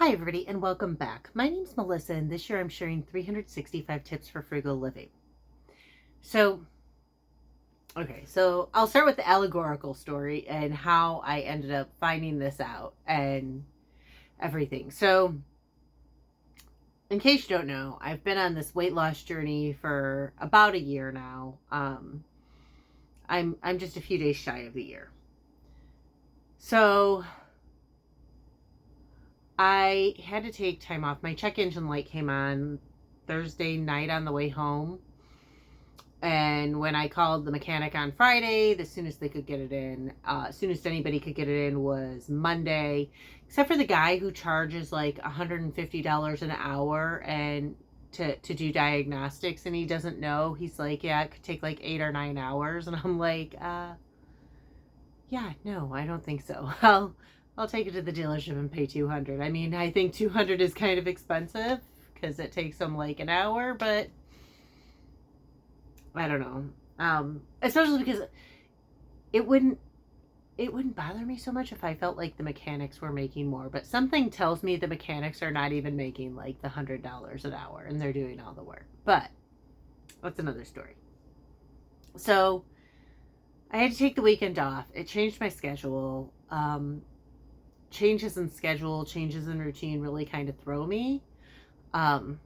Hi, everybody, and welcome back. My name's Melissa, and this year I'm sharing 365 tips for frugal living. So, so I'll start with the allegorical story and how I ended up finding this out and everything. So, in case you don't know, I've been on this weight loss journey for about a year now. I'm just a few days shy of the year. So, I had to take time off. My check engine light came on Thursday night on the way home. And when I called the mechanic on Friday, the soonest they could get it in, soonest anybody could get it in was Monday, except for the guy who charges like $150 an hour and to do diagnostics, and he doesn't know. He's like, yeah, it could take like 8 or 9 hours. And I'm like, yeah, no, I don't think so. I'll take it to the dealership and pay 200. I mean, I think 200 is kind of expensive because it takes them like an hour, but I don't know. Especially because it wouldn't bother me so much if I felt like the mechanics were making more, but something tells me the mechanics are not even making like the $100 an hour and they're doing all the work. But that's another story. So I had to take the weekend off. It changed my schedule. Changes in schedule, changes in routine really kind of throw me. That's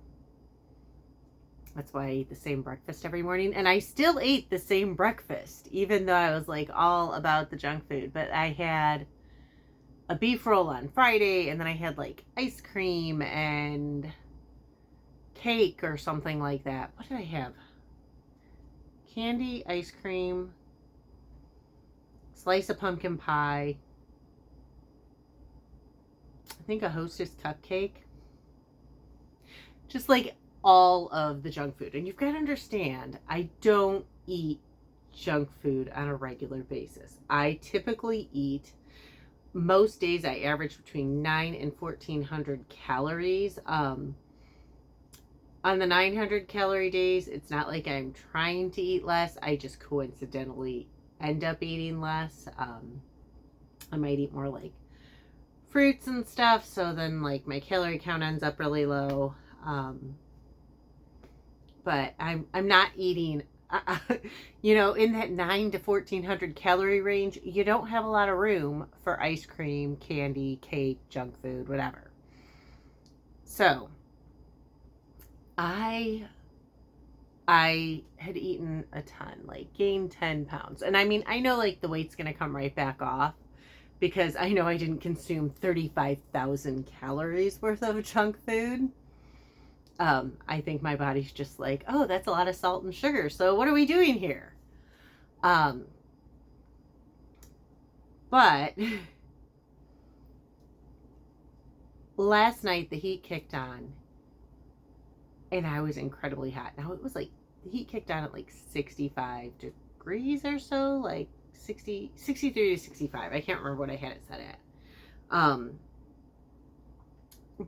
why I eat the same breakfast every morning. And I still ate the same breakfast, even though I was like all about the junk food. But I had a beef roll on Friday, and then I had like ice cream and cake or something like that. What did I have? Candy, ice cream, slice of pumpkin pie, I think a Hostess cupcake. Just like all of the junk food. And you've got to understand, I don't eat junk food on a regular basis. I typically eat, most days I average between 9 and 1400 calories. On the 900 calorie days, it's not like I'm trying to eat less. I just coincidentally end up eating less. I might eat more like fruits and stuff, so then like my calorie count ends up really low. But I'm not eating, in that 9 to 1400 calorie range. You don't have a lot of room for ice cream, candy, cake, junk food, whatever. So I had eaten a ton, like gained 10 pounds. And I mean, I know like the weight's going to come right back off because I know I didn't consume 35,000 calories worth of junk food. I think my body's just like, oh, that's a lot of salt and sugar. So what are we doing here? But last night the heat kicked on and I was incredibly hot. Now it was like, the heat kicked on at like 65 degrees or so, like 63 to 65. I can't remember what I had it set at.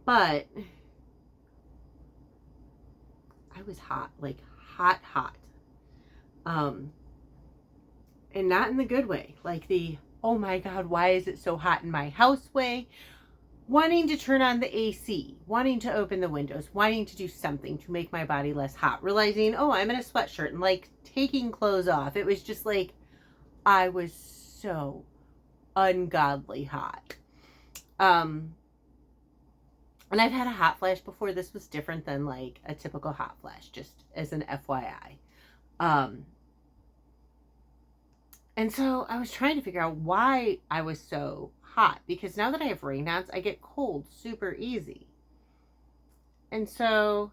But I was hot, like hot. And not in the good way, like the, oh my God, why is it so hot in my house way? Wanting to turn on the AC, wanting to open the windows, wanting to do something to make my body less hot, realizing, oh, I'm in a sweatshirt, and like taking clothes off. It was just like, I was so ungodly hot. And I've had a hot flash before. This was different than like a typical hot flash, just as an FYI. And so I was trying to figure out why I was so hot, because now that I have Raynaud's, I get cold super easy. And so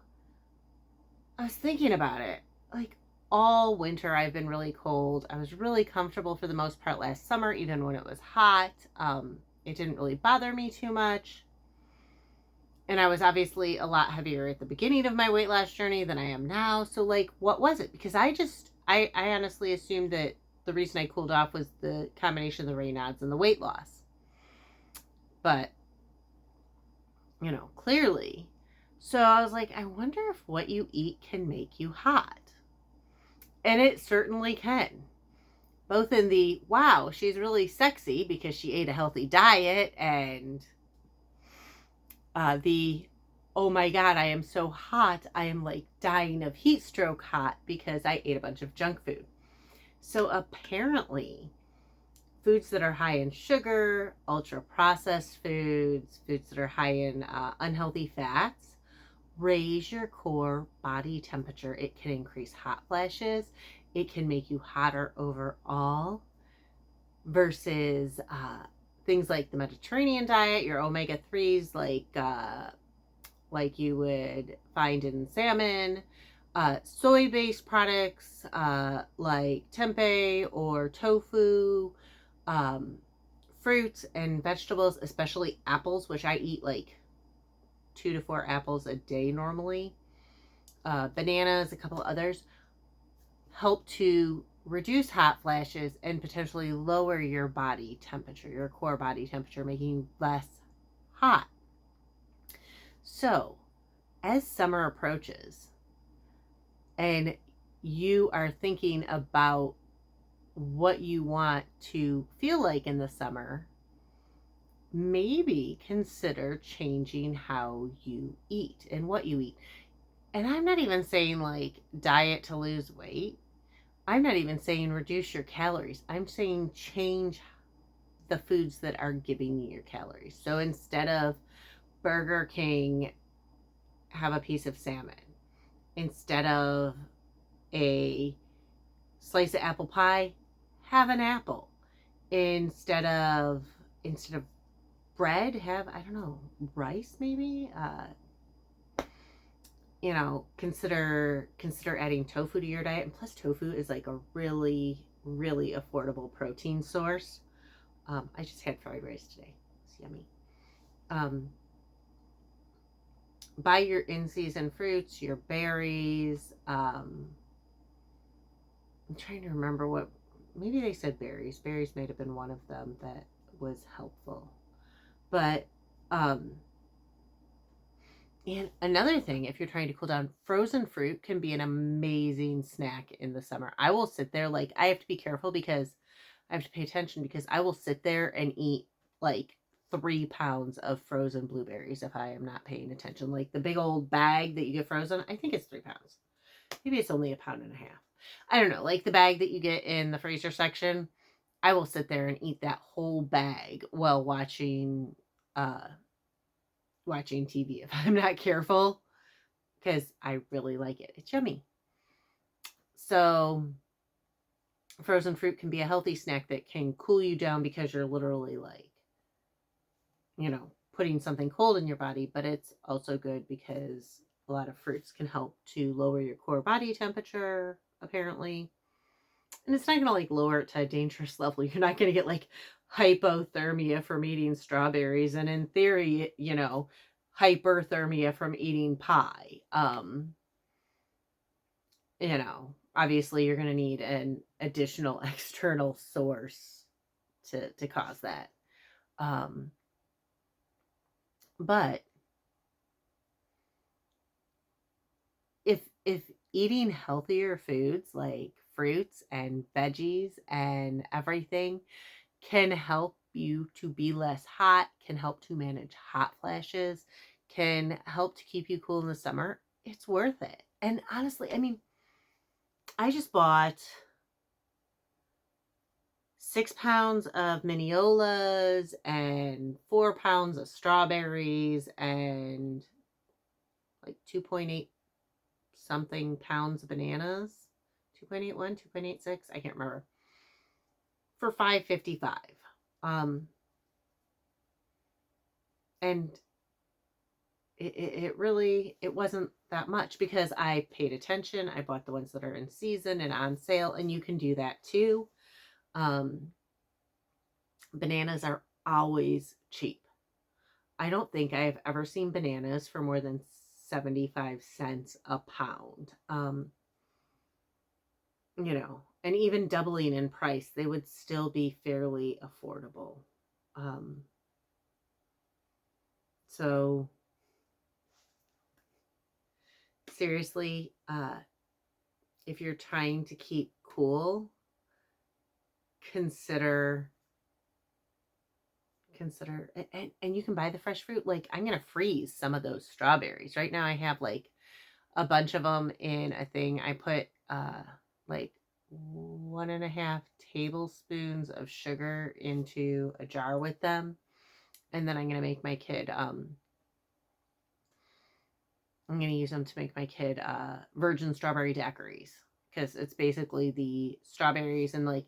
I was thinking about it. Like all winter, I've been really cold. I was really comfortable for the most part last summer, even when it was hot. It didn't really bother me too much. And I was obviously a lot heavier at the beginning of my weight loss journey than I am now. So like, what was it? Because I honestly assumed that the reason I cooled off was the combination of the Raynaud's and the weight loss. But, clearly. So I was like, I wonder if what you eat can make you hot. And it certainly can. Both in the, wow, she's really sexy because she ate a healthy diet and The oh my God, I am so hot. I am like dying of heat stroke hot because I ate a bunch of junk food. So apparently, foods that are high in sugar, ultra processed foods, foods that are high in unhealthy fats, raise your core body temperature. It can increase hot flashes. It can make you hotter overall versus things like the Mediterranean diet, your omega 3s, like you would find in salmon, soy-based products like tempeh or tofu, um, fruits and vegetables, especially apples, which I eat like 2 to 4 apples a day normally. Bananas, a couple others, help to reduce hot flashes and potentially lower your body temperature, your core body temperature, making you less hot. So, as summer approaches and you are thinking about what you want to feel like in the summer, maybe consider changing how you eat and what you eat. And I'm not even saying like diet to lose weight. I'm not even saying reduce your calories. I'm saying change the foods that are giving you your calories. So instead of Burger King, have a piece of salmon. Instead of a slice of apple pie, have an apple. Instead of bread, have, I don't know, rice maybe. Consider adding tofu to your diet. And plus, tofu is like a really really affordable protein source. I just had fried rice today. It's yummy. Um, buy your in-season fruits, your berries. I'm trying to remember what, maybe they said berries. Berries might have been one of them that was helpful. But, and another thing, if you're trying to cool down, frozen fruit can be an amazing snack in the summer. I will sit there, like, I have to be careful because I have to pay attention because I will sit there and eat like 3 pounds of frozen blueberries if I am not paying attention. Like the big old bag that you get frozen, I think it's 3 pounds. Maybe it's only a pound and a half. I don't know. Like the bag that you get in the freezer section, I will sit there and eat that whole bag while uh watching TV if I'm not careful because I really like it. It's yummy. So frozen fruit can be a healthy snack that can cool you down because you're literally like, putting something cold in your body, but it's also good because a lot of fruits can help to lower your core body temperature, apparently. And it's not going to like lower it to a dangerous level. You're not going to get like hypothermia from eating strawberries, and in theory, hyperthermia from eating pie. Obviously you're going to need an additional external source to cause that. But if eating healthier foods like fruits and veggies and everything can help you to be less hot, can help to manage hot flashes, can help to keep you cool in the summer, it's worth it. And honestly, I mean, I just bought 6 pounds of miniolas and 4 pounds of strawberries and like 2.8 something pounds of bananas. 2.81, 2.86, I can't remember. For $5.55. And it really, it wasn't that much because I paid attention. I bought the ones that are in season and on sale, and you can do that too. Bananas are always cheap. I don't think I have ever seen bananas for more than 75 cents a pound. And even doubling in price, they would still be fairly affordable. So seriously, if you're trying to keep cool, consider consider, and you can buy the fresh fruit. Like, I'm going to freeze some of those strawberries. Right now I have like a bunch of them in a thing. I put like 1.5 tablespoons of sugar into a jar with them. And then I'm going to make my kid, I'm going to use them to make my kid virgin strawberry daiquiris, because it's basically the strawberries and like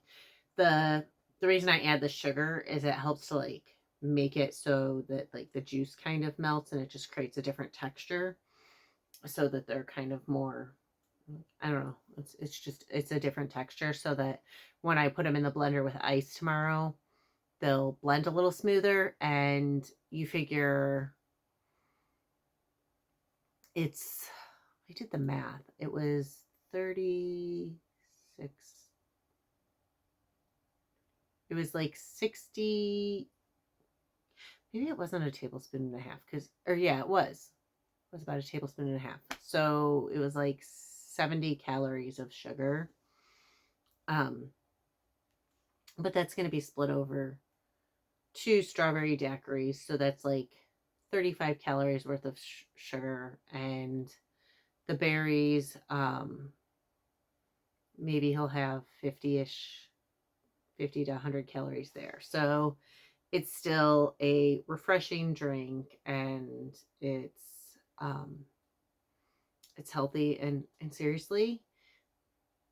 the reason I add the sugar is it helps to like make it so that like the juice kind of melts and it just creates a different texture, so that they're kind of more, I don't know, it's just it's a different texture, so that when I put them in the blender with ice tomorrow, they'll blend a little smoother. And you figure it's, I did the math. It was 36. It was like 60. Maybe it wasn't a tablespoon and a half, because, or yeah, it was. It was about a tablespoon and a half. So it was like 70 calories of sugar. Um, but that's going to be split over two strawberry daiquiris. So that's like 35 calories worth of sugar. And the berries, maybe he'll have 50-ish, 50 to 100 calories there. So it's still a refreshing drink, and it's healthy. And seriously,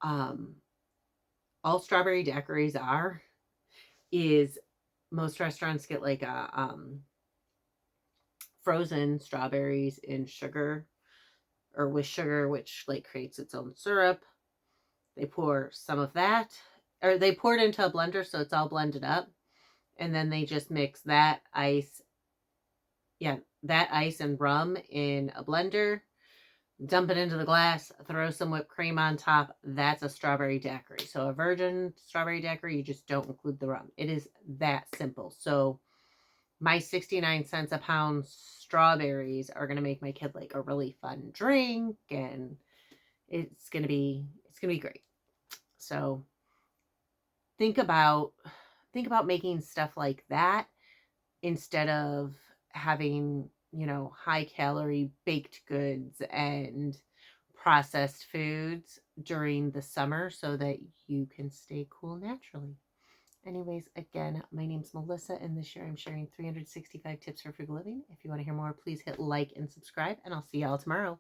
um all strawberry daiquiris are is most restaurants get like a frozen strawberries in sugar, or with sugar, which like creates its own syrup. They pour some of that, or they pour it into a blender so it's all blended up, and then they just mix that ice, yeah, that ice and rum in a blender, dump it into the glass, throw some whipped cream on top. That's a strawberry daiquiri. So a virgin strawberry daiquiri, you just don't include the rum. It is that simple. So my 69 cents a pound strawberries are going to make my kid like a really fun drink, and it's going to be great. So think about making stuff like that instead of having, high calorie baked goods and processed foods during the summer, so that you can stay cool naturally. Anyways, again, my name's Melissa, and this year I'm sharing 365 tips for frugal living. If you want to hear more, please hit like and subscribe, and I'll see y'all tomorrow.